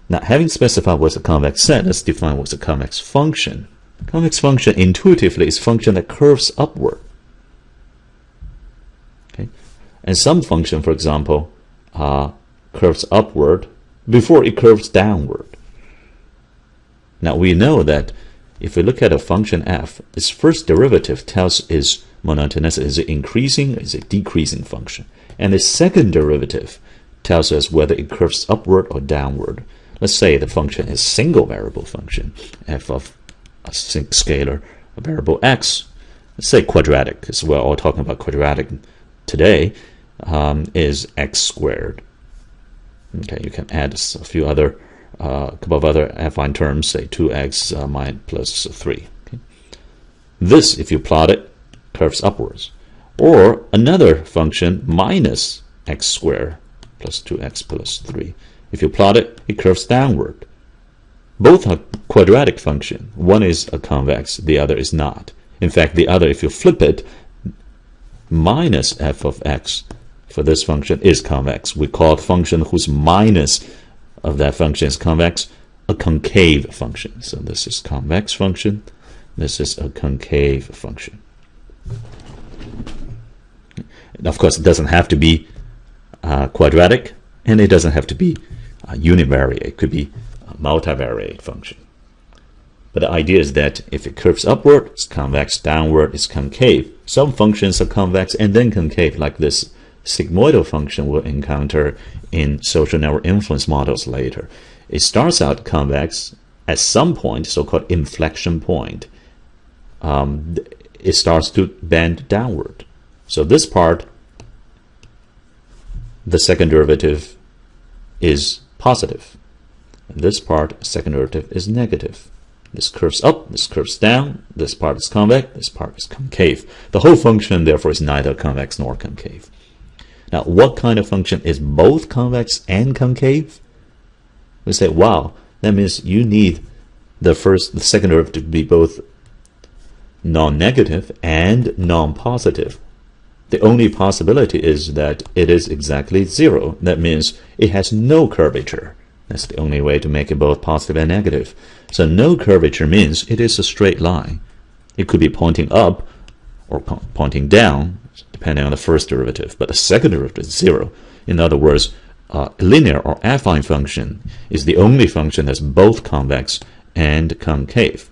Now, having specified what's a convex set, let's define what's a convex function. Convex function intuitively is a function that curves upward. Okay? And some function, for example, curves upward before it curves downward. Now, we know that if we look at a function f, its first derivative tells its monotonicity. Is it increasing? Is it decreasing function? And the second derivative tells us whether it curves upward or downward. Let's say the function is single variable function, f of a scalar, a variable x. Let's say quadratic, because we're all talking about quadratic today, is x squared. Okay, you can add a few other, couple of other affine terms, say 2x minus plus 3. Okay? This, if you plot it, curves upwards. Or another function minus x squared plus 2x plus 3. If you plot it, it curves downward. Both are quadratic function. One is a convex, the other is not. In fact, the other, if you flip it, minus f of x for this function is convex. We call the function whose minus of that function is convex a concave function. So this is convex function. This is a concave function. Of course, it doesn't have to be quadratic, and it doesn't have to be univariate. It could be a multivariate function. But the idea is that if it curves upward, it's convex, downward, it's concave. Some functions are convex and then concave, like this sigmoidal function we'll encounter in social network influence models later. It starts out convex. At some point, so-called inflection point, it starts to bend downward. So this part, the second derivative is positive. And this part, second derivative, is negative. This curves up, this curves down, this part is convex, this part is concave. The whole function, therefore, is neither convex nor concave. Now, what kind of function is both convex and concave? We say, wow, that means you need the second derivative to be both non-negative and non-positive. The only possibility is that it is exactly 0. That means it has no curvature. That's the only way to make it both positive and negative. So no curvature means it is a straight line. It could be pointing up or pointing down, depending on the first derivative, but the second derivative is 0. In other words, a linear or affine function is the only function that's both convex and concave.